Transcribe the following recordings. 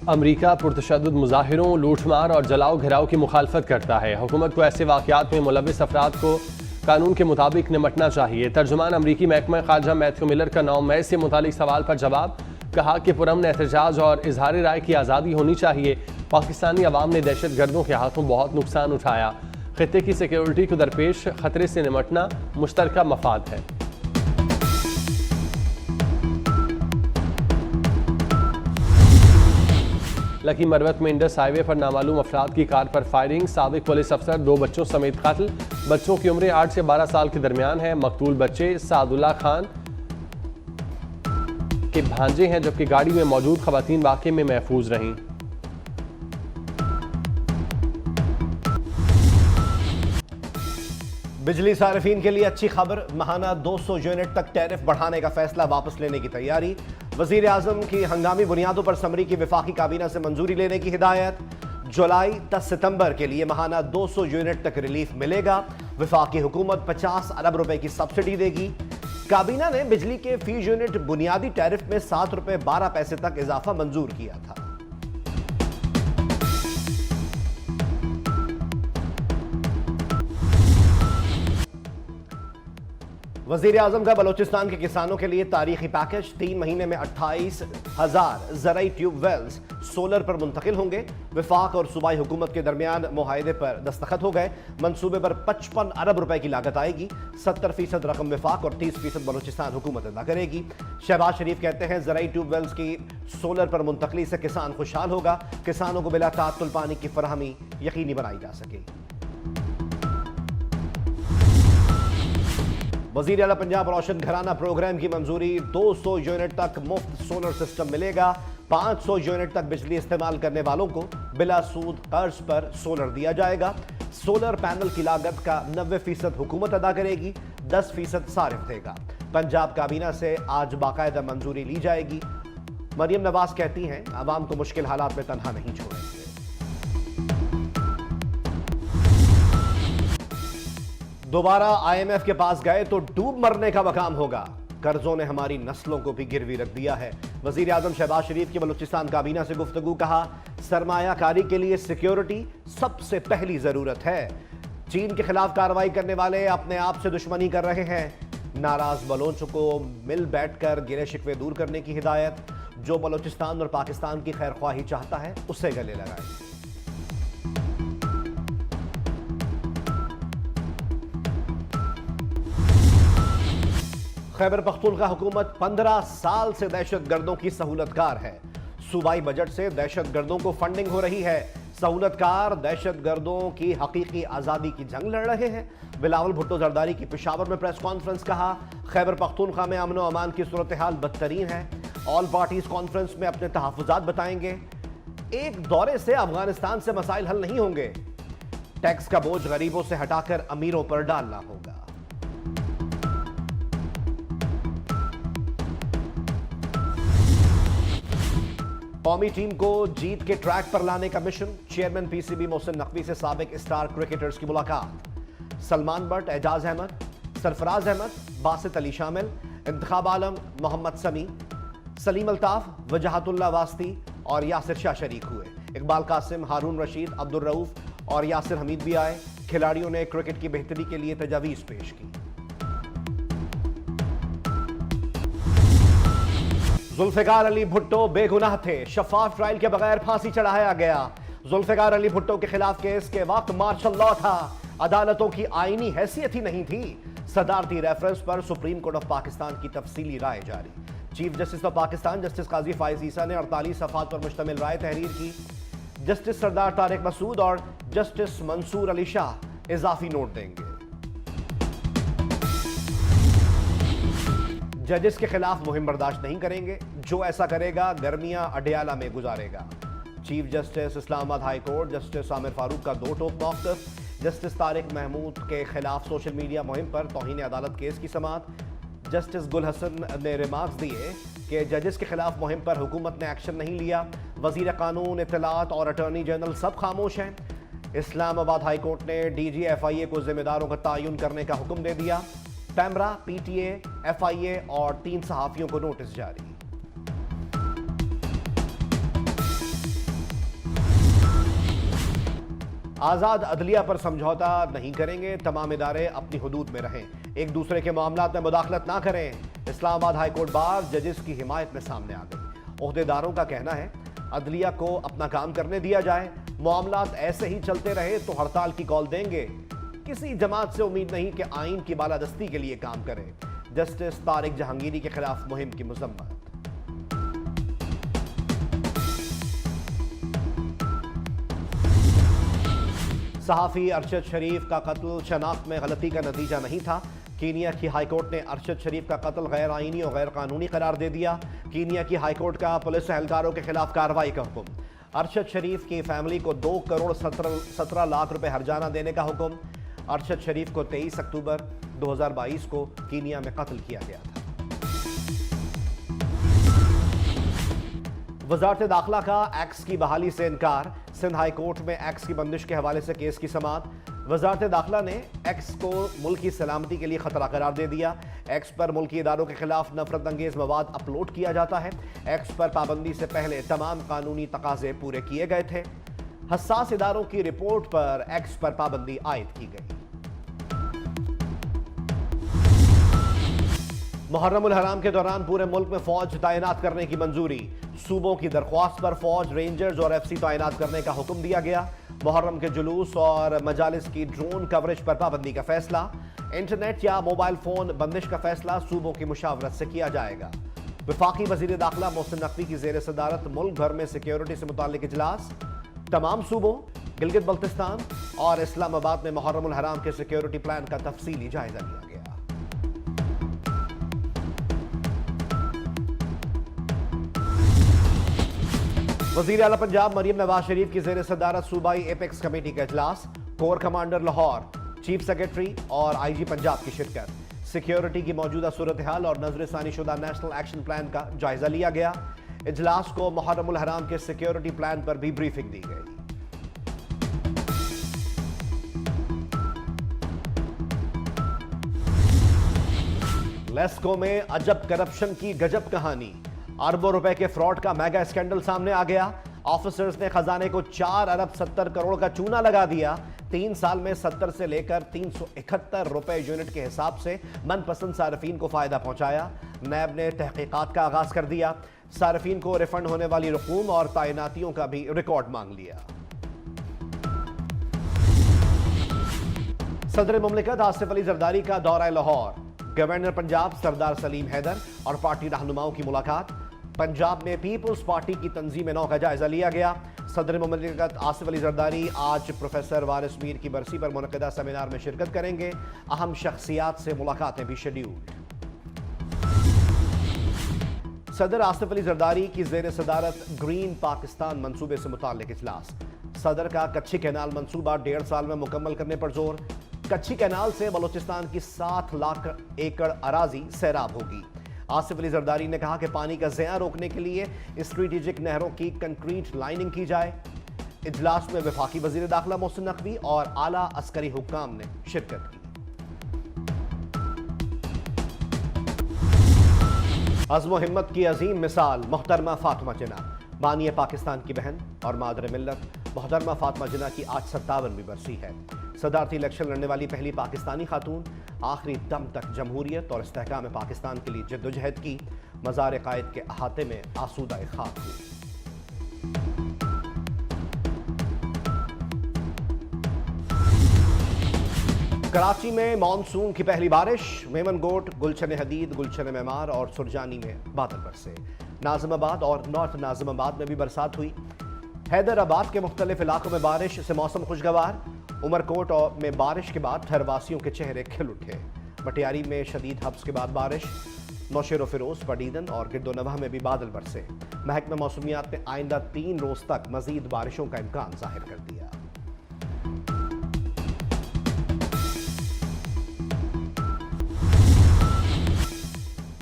अमरीका पुरतशद्दुद मुजाहिरों, लूटमार और जलाओ घिराव की मुखालफत करता है। हुकूमत को ऐसे वाक़यात में मुलविस अफराद को कानून के मुताबिक निमटना चाहिए। तर्जुमान अमरीकी महकमा खारजा मैथ्यू मिलर का 9 मई से मुतालिक सवाल पर जवाब, कहा कि पुरअमन एहतजाज और इजहार राय की आज़ादी होनी चाहिए। पाकिस्तानी अवाम ने दहशत गर्दों के हाथों बहुत नुकसान उठाया। खित्ते की सिक्योरिटी को दरपेश खतरे से निमटना मुश्तरका मफाद है। लकी मरवत में इंडस हाईवे पर नामालूम अफराद की कार पर फायरिंग, साबिक पुलिस अफसर 2 बच्चों समेत कत्ल। बच्चों की उम्रें 8 से 12 साल के दरमियान है। मकतूल बच्चे सादुल्ला खान के भांजे हैं, जबकि गाड़ी में मौजूद खवातीन वाक़े में महफूज रहीं। बिजली सार्फिन के लिए अच्छी खबर, महाना 200 यूनिट तक टैरिफ बढ़ाने का फैसला वापस लेने की तैयारी। वजीर आजम की हंगामी बुनियादों पर समरी की विफाकी काबीना से मंजूरी लेने की हिदायत। जुलाई 10 सितंबर के लिए महाना 200 यूनिट तक रिलीफ मिलेगा। विफाकी हुकूमत 50 अरब रुपए की सब्सिडी देगी। काबीना ने बिजली के फी यूनिट बुनियादी टैरिफ में 7 रुपए 12 पैसे तक इजाफा मंजूर किया था। वजीर आजम का बलोचिस्तान के किसानों के लिए तारीखी पैकेज, 3 महीने में 28,000 ज़राई ट्यूबवेल्स सोलर पर मुंतकिल होंगे। विफाक और सूबाई हुकूमत के दरमियान मुआहदे पर दस्तखत हो गए। मंसूबे पर 55 अरब रुपए की लागत आएगी। 70% रकम विफाक और 30% बलोचिस्तान हुकूमत अदा करेगी। शहबाज शरीफ कहते हैं ज़राई ट्यूबवेल्स की सोलर पर मुंतकली से किसान खुशहाल होगा। किसानों को बिला ताअत्तुल पानी की फराहमी यकीनी बनाई जा सकेगी। वज़ीर आला पंजाब रोशन घराना प्रोग्राम की मंजूरी, 200 यूनिट तक मुफ्त सोलर सिस्टम मिलेगा। 500 यूनिट तक बिजली इस्तेमाल करने वालों को बिला सूद कर्ज पर सोलर दिया जाएगा। सोलर पैनल की लागत का 90% हुकूमत अदा करेगी, 10% सारिफ देगा। पंजाब काबीना से आज बाकायदा मंजूरी ली जाएगी। मरियम नवाज कहती हैं, आवाम को मुश्किल हालात में तनहा नहीं छोड़ेंगे। दोबारा IMF के पास गए तो डूब मरने का मकाम होगा। कर्जों ने हमारी नस्लों को भी गिरवी रख दिया है। वजीर आजम शहबाज शरीफ की बलूचिस्तान काबीना से गुफ्तगू, कहा सरमायाकारी के लिए सिक्योरिटी सबसे पहली जरूरत है। चीन के खिलाफ कार्रवाई करने वाले अपने आप से दुश्मनी कर रहे हैं। नाराज बलोचों को मिल बैठकर गिले शिकवे दूर करने की हिदायत। जो बलूचिस्तान और पाकिस्तान की खैर ख्वाही चाहता है उससे गले लगाए। खैबर पख्तूनख्वा हुकूमत 15 साल से दहशतगर्दों की सहूलतकार है। सूबाई बजट से दहशतगर्दों को फंडिंग हो रही है। सहूलतकार दहशतगर्दों की हकीकी आज़ादी की जंग लड़ रहे हैं। बिलावल भुट्टो जरदारी की पेशावर में प्रेस कॉन्फ्रेंस, कहा खैबर पख्तूनख्वा में अमन व अमान की सूरत हाल बदतरीन है। ऑल पार्टीज कॉन्फ्रेंस में अपने तहफ़्फ़ुज़ात बताएंगे। एक दौरे से अफगानिस्तान से मसाइल हल नहीं होंगे। टैक्स का बोझ गरीबों से हटाकर अमीरों पर डालना होगा। कौमी टीम को जीत के ट्रैक पर लाने का mission, chairman PCB Mohsin Naqvi से साबिक स्टार क्रिकेटर्स की मुलाकात। सलमान बट, एजाज अहमद, सरफराज अहमद, बासित अली शामिल, इंतखाब आलम, मोहम्मद समी, सलीम अल्ताफ, वजहतुल्लाह वास्ती और यासिर शाह शरीक हुए। इकबाल कासिम, हारून रशीद, अब्दुल रऊफ और यासिर हमीद भी आए। खिलाड़ियों ने क्रिकेट की बेहतरी के लिए तजावीज़ पेश की। जुल्फिकार अली भुट्टो बेगुनाह थे, शफाफ ट्रायल के बगैर फांसी चढ़ाया गया। जुल्फिकार अली भुट्टो के खिलाफ केस के वक्त मार्शल लॉ था। अदालतों की आईनी हैसियत ही नहीं थी। सदारती रेफरेंस पर सुप्रीम कोर्ट ऑफ पाकिस्तान की तफसीली राय जारी। Chief justice of Pakistan justice Qazi Faez Isa ने 48 सफ़हात पर मुश्तमिल राय तहरीर की। जस्टिस सरदार तारिक मसूद और जस्टिस मंसूर अली शाह इजाफी नोट देंगे। जजेस के खिलाफ मुहिम बर्दाश्त नहीं करेंगे। जो ऐसा करेगा गर्मियां अडियाला में गुजारेगा। Chief justice Islamabad high court justice Aamir Farooq का 2 टोक मौक़िफ़। जस्टिस तारिक महमूद के खिलाफ सोशल मीडिया मुहिम पर तौहीन अदालत केस की समाअत। जस्टिस गुल हसन ने रिमार्क्स दिए कि जजेस के खिलाफ मुहिम पर हुकूमत ने एक्शन नहीं लिया। वज़ीर कानून, इत्तलात और अटॉर्नी जनरल सब खामोश हैं। इस्लामाबाद हाई कोर्ट ने DG FIA को जिम्मेदारों का तयन करने का हुक्म दे दिया। पैमरा, PTA, FIA और 3 सहाफ़ियों को नोटिस जारी। आज़ाद अदलिया पर समझौता नहीं करेंगे, तमाम इदारे अपनी हुदूद में रहें, एक दूसरे के मामलात में मुदाखलत ना करें। इस्लामाबाद हाईकोर्ट बार जजेस की हिमायत में सामने आ गई। ओहदेदारों का कहना है अदलिया को अपना काम करने दिया जाए, मामलात ऐसे ही चलते रहे तो हड़ताल की कॉल देंगे। किसी जमात से उम्मीद नहीं कि आइन की बालादस्ती के लिए काम करे। जस्टिस तारिक जहांगीरी के खिलाफ मुहिम की मजम्मत। सहाफी अरशद शरीफ का कत्ल शनाख्त में गलती का नतीजा नहीं था। कीनिया की हाईकोर्ट ने अरशद शरीफ का कत्ल गैर आईनी और गैर कानूनी करार दे दिया। कीनिया की हाईकोर्ट का पुलिस एहलकारों के खिलाफ कार्रवाई का हुक्म। अरशद शरीफ की फैमिली को 2 करोड़ 17 लाख रुपए हर्जाना देने का हुक्म। अरशद शरीफ को 23 अक्टूबर 2022 को कीनिया में कत्ल किया गया था। वजारत दाखिला का एक्स की बहाली से इनकार। सिंध हाई कोर्ट में एक्स की बंदिश के हवाले से केस की समाअत। वजारत दाखिला ने एक्स को मुल्क की सलामती के लिए खतरा करार दे दिया। एक्स पर मुल्की इदारों के खिलाफ नफरत अंगेज मवाद अपलोड किया जाता है। एक्स पर पाबंदी से पहले तमाम कानूनी तकाजे पूरे किए गए थे। हसास इदारों की रिपोर्ट पर एक्स पर पाबंदी आयद की गई। मुहर्रम उल हराम के दौरान पूरे मुल्क में फौज तैनात करने की मंजूरी। सूबों की दरख्वास्त पर फौज, रेंजर्स और एफसी तैनात करने का हुक्म दिया गया। मुहर्रम के जुलूस और मजालिस की ड्रोन कवरेज पर पाबंदी का फैसला। इंटरनेट या मोबाइल फोन बंदिश का फैसला सूबों की मुशावरत से किया जाएगा। वफाकी वजीर दाखिला मोहसिन नकवी की जेर सदारत मुल्क भर में सिक्योरिटी से मुताल्लिक इजलास। तमाम सूबों, गिलगित बल्तिस्तान और इस्लामाबाद में मुहर्रम उल हराम के सिक्योरिटी प्लान का तफसीली जायजा लिया गया। वज़ीर आला पंजाब मरियम नवाज शरीफ की जेर सदारत सूबाई एपेक्स कमेटी का इजलास। Core commander Lahore, chief secretary और IG पंजाब की शिरकत। सिक्योरिटी की मौजूदा सूरत हाल और नजरसानी शुदा नेशनल एक्शन प्लान का जायजा लिया गया। इजलास को मुहर्रम उल हराम के सिक्योरिटी प्लान पर भी ब्रीफिंग दी गई। लेस्को में अजब करप्शन की गजब कहानी। अरबों रुपए के फ्रॉड का मेगा स्कैंडल सामने आ गया। ऑफिसर्स ने खजाने को 4 अरब 70 करोड़ का चूना लगा दिया। 3 साल में 70 से लेकर 371 रुपए यूनिट के हिसाब से मनपसंद सार्फिन को फायदा पहुंचाया। नैब ने तहकीकात का आगाज कर दिया। सार्फिन को रिफंड होने वाली रकूम और तैनातियों का भी रिकॉर्ड मांग लिया। सदर मुमलिकत आसिफ अली जरदारी का दौरा लाहौर। गवर्नर पंजाब सरदार सलीम हैदर और पार्टी रहनुमाओं की मुलाकात। पंजाब में पीपल्स पार्टी की तंजीम नौ का जायजा लिया गया। सदर मुमलिकत आसिफ अली जरदारी आज प्रोफेसर वारिस मीर की बरसी पर मुनक़दा सेमिनार में शिरकत करेंगे। अहम शख्सियात से मुलाकातें भी शेड्यूल्ड। सदर आसिफ अली जरदारी की जेर सदारत ग्रीन पाकिस्तान मंसूबे से मुताल्लिक इजलास। सदर का कच्ची कैनाल मंसूबा 1.5 साल में मुकम्मल करने पर जोर। कच्ची कैनाल से बलोचिस्तान की 7 लाख एकड़ अराजी सैराब होगी। आसिफ अली जरदारी ने कहा कि पानी का ज़िया रोकने के लिए स्ट्रेटेजिक नहरों की कंक्रीट लाइनिंग की जाए। इजलास में वफाकी वजीर दाखिला मोहसिन नकवी और आला अस्करी हुक्काम ने शिरकत की। अज़्म हिम्मत की अजीम मिसाल मोहतरमा फातिमा जिन्ना, बानिए पाकिस्तान की बहन और मादर मिल्लत। मोहतरमा फातिमा जिन्ना की आज 57वीं बरसी है। सदारती इलेक्शन लड़ने वाली पहली पाकिस्तानी खातून। आखिरी दम तक जमहूरियत और इस्तेहकाम पाकिस्तान के लिए जद्दोजहद की। मज़ार कायद के अहाते में आसूदा खाक हुई। कराची में मानसून की पहली बारिश। मेमन गोट, गुलशन हदीद, गुलशन मेमार और सुरजानी में बादल बरसे। नाज़िमाबाद और नॉर्थ नाज़िमाबाद में भी बरसात हुई। हैदराबाद के मुख्तलिफ इलाकों में बारिश से मौसम खुशगवार। उमरकोट में बारिश के बाद ठहरवासियों के चेहरे खिल उठे। मटियारी में शदीद हब्स के बाद बारिश। नौशेर फिरोज, पडीदन और गिरदोनवाह में भी बादल बरसे। महकमा मौसमियात ने आइंदा 3 रोज तक मजीद बारिशों का इम्कान जाहिर कर दिया।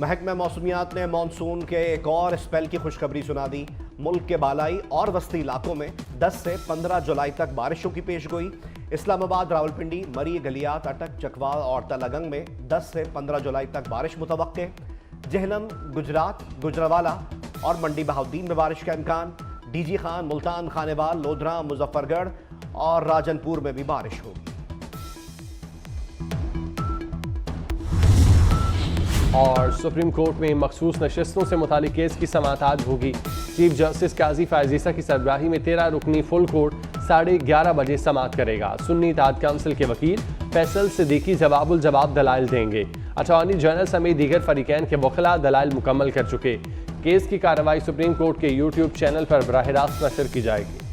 महकमा मौसमियात ने मानसून के एक और स्पेल की खुशखबरी सुना दी। मुल्क के बालाई और वस्ती इलाकों में 10 से 15 जुलाई तक बारिशों की पेशगोई। इस्लामाबाद, रावलपिंडी, मरी, गलियात, अटक, चकवाल और तलगंग में 10 से 15 जुलाई तक बारिश मुतवक्के। जहलम, गुजरात, गुजरावाला और मंडी बहाउद्दीन में बारिश का इम्कान। DG खान, मुल्तान, खानेवाल, लोधरा, मुजफ्फरगढ़ और राजनपुर में भी बारिश होगी। और सुप्रीम कोर्ट में मखसूस नशिस्तों से मुतालिक केस की समाअत आज होगी। चीफ जस्टिस काजी फायजीसा की सरबराही में 13 रुकनी फुल कोर्ट 11:30 बजे समाअत करेगा। सुन्नी इत्तेहाद काउंसिल के वकील फैसल सिद्दीकी जवाबुल जवाब दलाइल देंगे। अटॉर्नी जनरल समेत दीगर फरीकैन के वकला दलाइल मुकम्मल कर चुके। केस की कार्रवाई सुप्रीम कोर्ट के यूट्यूब चैनल पर बराह रास्त नशर की जाएगी।